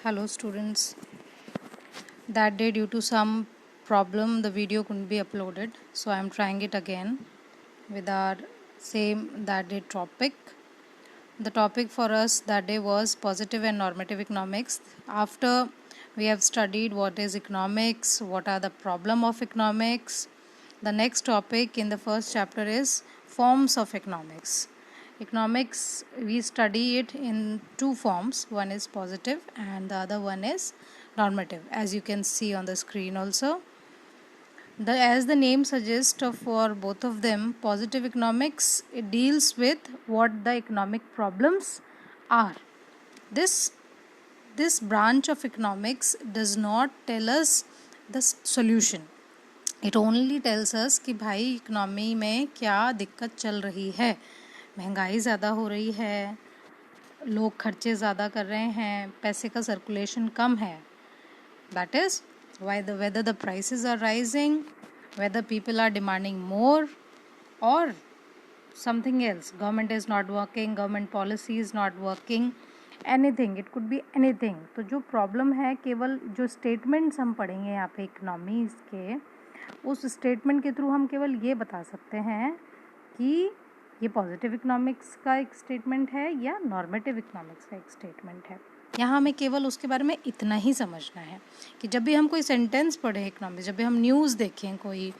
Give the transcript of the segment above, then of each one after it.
Hello students. That day due to some problem the video couldn't be uploaded, so I am trying it again with our same that day topic. The topic for us that day was positive and normative economics. After we have studied what is economics, what are the problem of economics, the next topic in the first chapter is forms of economics. Economics, we study it in two forms. One is positive and the other one is normative, as you can see on the screen also. As the name suggests for both of them, positive economics, it deals with what the economic problems are. This branch of economics does not tell us the solution. It only tells us कि भाई economy में क्या दिक्कत चल रही है. महंगाई ज़्यादा हो रही है, लोग खर्चे ज़्यादा कर रहे हैं, पैसे का सर्कुलेशन कम है. That is whether the prices are rising, whether people are demanding more, or something else. Government is not working, government policy is not working, anything. It could be anything. तो जो प्रॉब्लम है, केवल जो statements हम पढ़ेंगे यहाँ पे economies के, उस स्टेटमेंट के थ्रू हम केवल ये बता सकते हैं कि ये पॉजिटिव इकोनॉमिक्स का एक स्टेटमेंट है या नॉर्मेटिव इकोनॉमिक्स का एक स्टेटमेंट है. यहाँ हमें केवल उसके बारे में इतना ही समझना है कि जब भी हम कोई सेंटेंस पढ़ें इकोनॉमिक्स, जब भी हम न्यूज़ देखें कोई,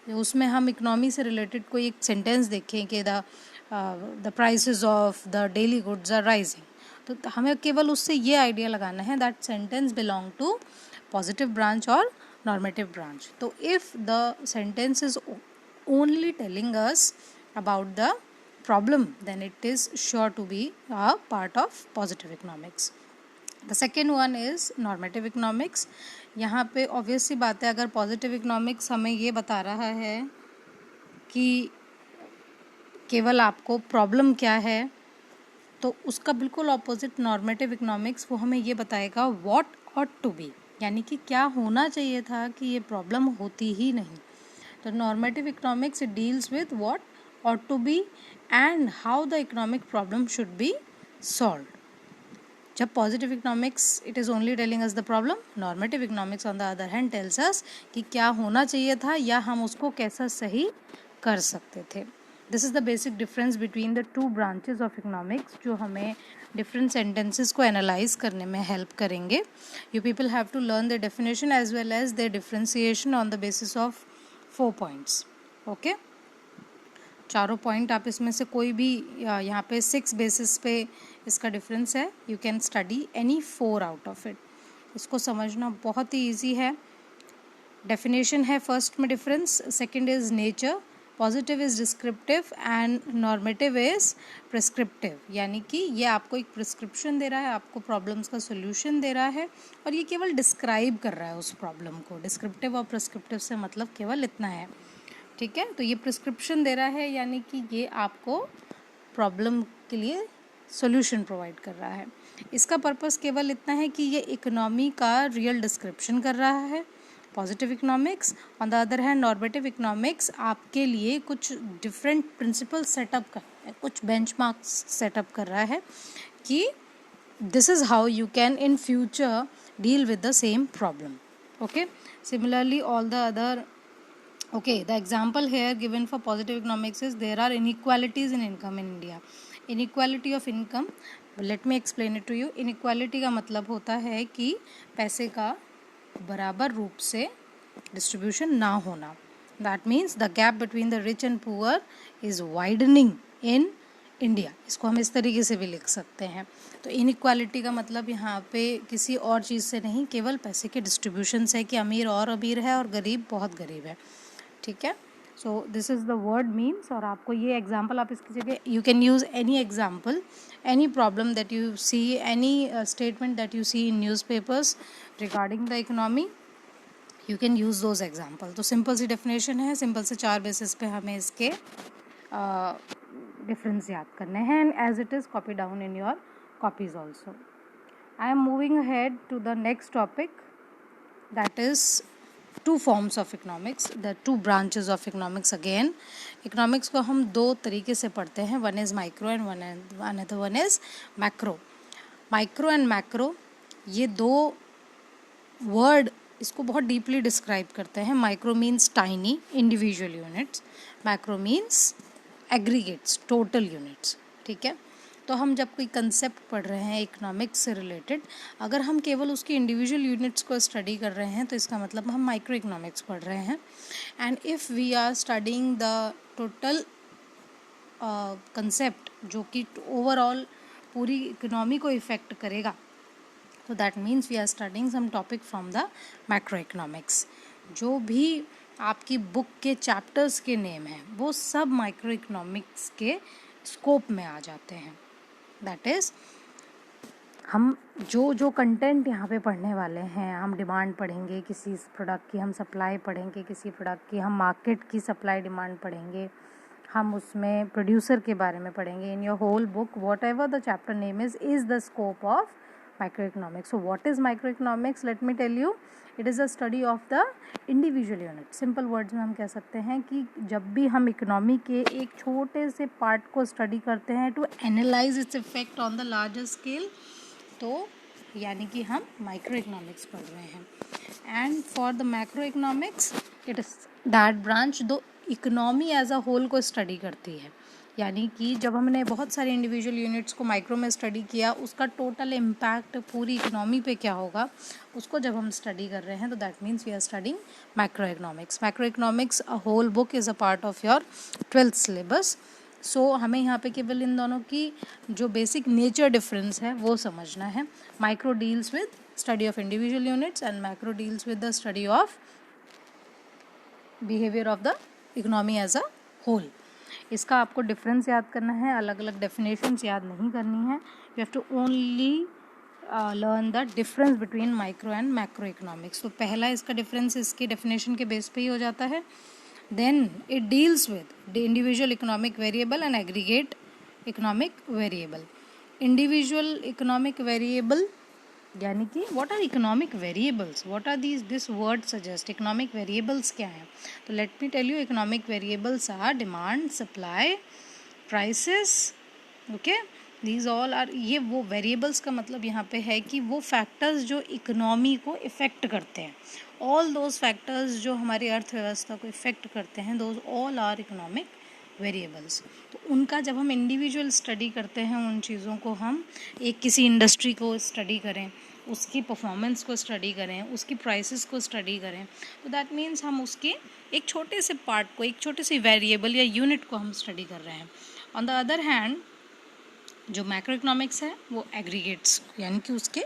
उसमें हम इकोनॉमी से रिलेटेड कोई एक सेंटेंस देखें कि the prices of the daily goods are rising, तो हमें केवल उससे ये आइडिया लगाना है that sentence belong to positive branch और normative branch. So if the sentence is only telling us about the problem, then it is sure to be a part of positive economics. The second one is normative economics. यहाँ पे obvious सी बात है, अगर positive economics हमें ये बता रहा है कि केवल आपको प्रॉब्लम क्या है, तो उसका बिल्कुल ऑपोजिट नॉर्मेटिव इकोनॉमिक्स वो हमें ये बताएगा व्हाट ऑट टू बी, यानी कि क्या होना चाहिए था कि ये प्रॉब्लम होती ही नहीं. तो normative economics it deals with what ought to be and how the economic problem should be solved. जब positive economics it is only telling us the problem, normative economics on the other hand tells us कि क्या होना चाहिए था या हम उसको कैसा सही कर सकते थे. This is the basic difference between the two branches of economics, जो हमें डिफरेंट सेंटेंसेस को एनालाइज करने में हेल्प करेंगे. You people have to learn the definition as well as the differentiation on the basis of 4 points. Okay, चारों point आप इसमें से कोई भी, यहाँ पे 6 बेसिस पे इसका डिफरेंस है. You can study any 4 out of it. इसको समझना बहुत ही ईजी है. डेफिनेशन है फर्स्ट में difference, second is nature, positive is descriptive and normative is prescriptive, यानी कि ये आपको एक प्रिस्क्रिप्शन दे रहा है, आपको प्रॉब्लम्स का सोल्यूशन दे रहा है, और ये केवल डिस्क्राइब कर रहा है उस प्रॉब्लम को. डिस्क्रिप्टिव और प्रिस्क्रिप्टिव से मतलब केवल इतना है. ठीक है, तो ये प्रिस्क्रिप्शन दे रहा है, यानी कि ये आपको प्रॉब्लम के लिए सोल्यूशन प्रोवाइड कर रहा है. इसका पर्पस केवल इतना है कि ये इकोनॉमी का रियल डिस्क्रिप्शन कर रहा है. Positive economics on the other hand, normative economics आपके लिए कुछ डिफरेंट प्रिंसिपल सेटअप कर रहा है, कुछ बेंचमार्क्स सेटअप कर रहा है कि this is how you can in future deal with the same problem. Okay, similarly all the other. Okay, the example here given for positive economics is there are inequalities in income in India. Inequality of income, let me explain it to you. Inequality का मतलब होता है कि पैसे का बराबर रूप से डिस्ट्रीब्यूशन ना होना. That means the gap between the rich and poor is widening in India. इसको हम इस तरीके से भी लिख सकते हैं. तो इनइक्वालिटी का मतलब यहाँ पे किसी और चीज़ से नहीं, केवल पैसे के डिस्ट्रीब्यूशन से, कि अमीर और अमीर है और गरीब बहुत गरीब है. ठीक है, so this is the word means. और आपको ये एग्जाम्पल, आप इसकी जगह you can use any example, any problem that you see, any statement that you see in newspapers regarding the economy, you can use those example. तो simple सी definition है, simple से 4 बेसिस पे हमें इसके डिफरेंस याद करने हैं, and as it is copy down in your copies also. I am moving ahead to the next topic, that is two forms of economics, the two branches of economics. Again economics को हम 2 तरीके से पढ़ते हैं, one is micro and one is macro. Micro and macro ये दो word इसको बहुत डीपली डिस्क्राइब करते हैं. Micro means tiny individual units, macro means aggregates total units. ठीक है, तो हम जब कोई कंसेप्ट पढ़ रहे हैं इकोनॉमिक्स से रिलेटेड, अगर हम केवल उसकी इंडिविजुअल यूनिट्स को स्टडी कर रहे हैं तो इसका मतलब हम माइक्रो इकोनॉमिक्स पढ़ रहे हैं. And if we are studying the total concept जो कि ओवरऑल पूरी इकोनॉमी को इफ़ेक्ट करेगा, तो that means we are studying some topic from the macro economics. जो भी आपकी बुक के चैप्टर्स के नेम हैं वो सब माइक्रो इकोनॉमिक्स के स्कोप में आ जाते हैं. दैट इज़ हम जो कंटेंट यहाँ पे पढ़ने वाले हैं, हम डिमांड पढ़ेंगे किसी प्रोडक्ट की, हम सप्लाई पढ़ेंगे किसी प्रोडक्ट की, हम मार्केट की सप्लाई डिमांड पढ़ेंगे, हम उसमें प्रोड्यूसर के बारे में पढ़ेंगे. In your whole book whatever the chapter name is the scope of microeconomics. So what is microeconomics? Let me tell you, it is a study of the individual unit. Simple words में हम कह सकते हैं कि जब भी हम economy के एक छोटे से पार्ट को स्टडी करते हैं to analyze its effect on the larger scale, तो यानी कि हम माइक्रो इकोनॉमिक्स पढ़ रहे हैं. And for the macro economics it is that branch दो इकोनॉमी एज अ होल को स्टडी करती है. यानी कि जब हमने बहुत सारे इंडिविजुअल यूनिट्स को माइक्रो में स्टडी किया, उसका टोटल इम्पैक्ट पूरी इकोनॉमी पे क्या होगा उसको जब हम स्टडी कर रहे हैं, तो that means we are studying macro economics. Macro economics a whole book is a part of your 12th syllabus. So हमें यहाँ पे केवल इन दोनों की जो बेसिक नेचर डिफरेंस है वो समझना है. Micro deals with study of individual units and macro deals with the study of behaviour of the economy as a whole. इसका आपको डिफरेंस याद करना है, अलग अलग डेफिनेशंस याद नहीं करनी है. You have to only learn the difference between micro and macro economics. तो पहला इसका डिफरेंस इसके डेफिनेशन के बेस पे ही हो जाता है. Then it deals with the individual economic variable and aggregate economic variable. Individual economic variable यानी कि what are economic variables, what are this word suggest. Economic variables क्या हैं? तो let me tell you, economic variables are demand, supply, prices. Okay, these all are, ये वो variables का मतलब यहाँ पे है कि वो फैक्टर्स जो इकोनॉमी को इफ़ेक्ट करते हैं. ऑल दोज फैक्टर्स जो हमारी अर्थव्यवस्था को इफ़ेक्ट करते हैं, those all are economic variables. तो उनका जब हम इंडिविजुअल स्टडी करते हैं, उन चीज़ों को हम एक किसी इंडस्ट्री को स्टडी करें, उसकी परफॉर्मेंस को स्टडी करें, उसकी प्राइसेस को स्टडी करें, तो दैट मीन्स हम उसके एक छोटे से पार्ट को, एक छोटे से वेरिएबल या यूनिट को हम स्टडी कर रहे हैं. ऑन द अदर हैंड जो मैक्रो इकोनॉमिक्स है वो एग्रीगेट्स यानी कि उसके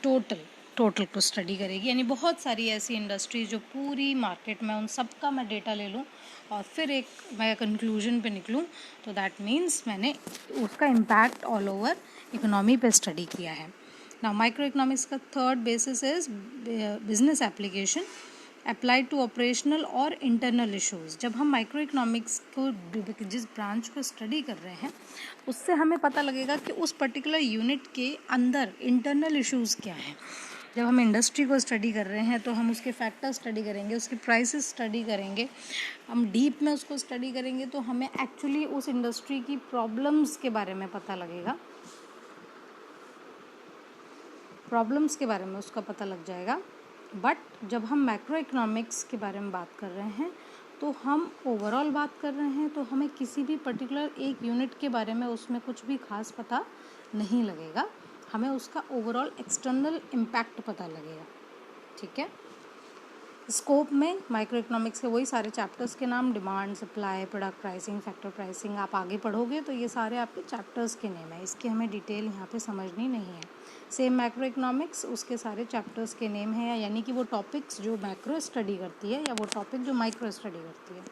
टोटल को स्टडी करेगी. यानी बहुत सारी ऐसी इंडस्ट्रीज जो पूरी मार्केट में, उन सब का मैं डेटा ले लूँ और फिर एक मैं कंक्लूजन पे निकलूँ, तो दैट मीन्स मैंने उसका इम्पैक्ट ऑल ओवर इकोनॉमी पे स्टडी किया है. नाउ माइक्रो इकोनॉमिक्स का third basis is business application applied to operational और इंटरनल इश्यूज़. जब हम माइक्रो इकोनॉमिक्स को जिस ब्रांच को स्टडी कर रहे हैं, उससे हमें पता लगेगा कि उस पर्टिकुलर यूनिट के अंदर इंटरनल इश्यूज़ क्या हैं. जब हम इंडस्ट्री को स्टडी कर रहे हैं तो हम उसके फैक्टर स्टडी करेंगे, उसकी प्राइसेस स्टडी करेंगे, हम डीप में उसको स्टडी करेंगे, तो हमें एक्चुअली उस इंडस्ट्री की प्रॉब्लम्स के बारे में पता लगेगा, प्रॉब्लम्स के बारे में उसका पता लग जाएगा. बट जब हम मैक्रो इकोनॉमिक्स के बारे में बात कर रहे हैं तो हम ओवरऑल बात कर रहे हैं, तो हमें किसी भी पर्टिकुलर एक यूनिट के बारे में उसमें कुछ भी खास पता नहीं लगेगा, हमें उसका ओवरऑल एक्सटर्नल इम्पैक्ट पता लगेगा. ठीक है, स्कोप में माइक्रो इकोनॉमिक्स के वही सारे चैप्टर्स के नाम, demand, supply, product pricing, factor pricing. आप आगे पढ़ोगे तो ये सारे आपके चैप्टर्स के नेम है, इसकी हमें डिटेल यहाँ पे समझनी नहीं है. सेम मैक्रो इकोनॉमिक्स, उसके सारे चैप्टर्स के नेम हैं, यानी कि वो टॉपिक्स जो मैक्रो स्टडी करती है या वो टॉपिक जो माइक्रो स्टडी करती है.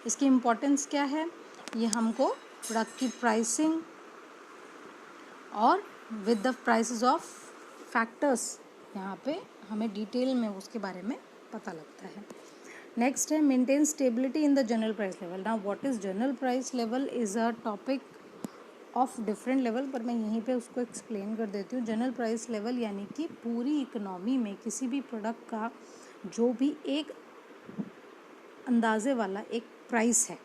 इसकी इम्पोर्टेंस क्या है, ये हमको प्रोडक्ट की प्राइसिंग और with the prices of factors यहाँ पे हमें डिटेल में उसके बारे में पता लगता है. नेक्स्ट है maintain stability in the general price level. Now what is general price level is a topic of different level, पर मैं यहीं पे उसको एक्सप्लेन कर देती हूँ. जनरल प्राइस लेवल यानी कि पूरी इकोनॉमी में किसी भी प्रोडक्ट का जो भी एक अंदाजे वाला एक प्राइस है.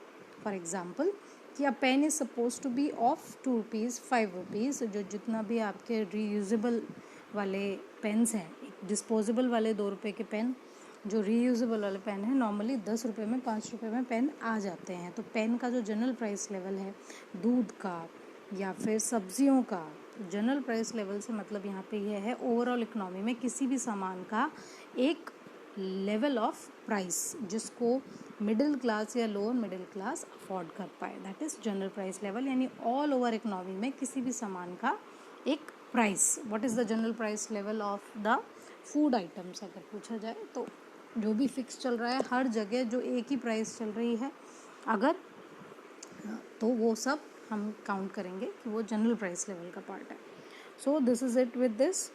फॉर एग्जांपल कि a pen is suppose to be of 2 rupees 5 rupees, जो जितना भी आपके रीयूजेबल वाले पेन्स हैं, एक डिस्पोजेबल वाले 2 रुपए के पेन, जो रीयूजेबल वाले पेन है, नॉर्मली 10 रुपये में 5 रुपये में पेन आ जाते हैं। तो पेन का जो जनरल प्राइस लेवल है दूध का या फिर सब्जियों का, जनरल प्राइस लेवल से मतलब यहाँ पे यह है ओवरऑल इकोनॉमी में किसी भी सामान का एक लेवल ऑफ प्राइस जिसको मिडिल क्लास या लोअर मिडिल क्लास अफोर्ड कर पाए, that is general price level. यानी ऑल ओवर इकोनॉमी में किसी भी सामान का एक price, what is the general price level of the food items अगर पूछा जाए तो जो भी फिक्स चल रहा है हर जगह, जो एक ही प्राइस चल रही है अगर, तो वो सब हम काउंट करेंगे कि वो जनरल प्राइस लेवल का पार्ट है। So this is it with this.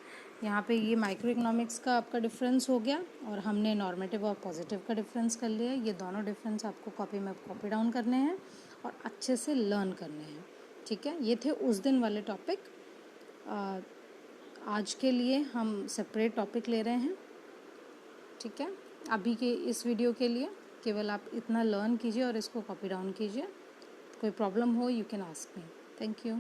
यहाँ पे ये माइक्रो इकोनॉमिक्स का आपका डिफरेंस हो गया और हमने नॉर्मेटिव और पॉजिटिव का डिफरेंस कर लिया। ये दोनों डिफरेंस आपको कॉपी में कॉपी डाउन करने हैं और अच्छे से लर्न करने हैं, ठीक है। ये थे उस दिन वाले टॉपिक। आज के लिए हम सेपरेट टॉपिक ले रहे हैं, ठीक है। अभी के इस वीडियो के लिए केवल आप इतना लर्न कीजिए और इसको कॉपी डाउन कीजिए। कोई प्रॉब्लम हो you can ask me. Thank you.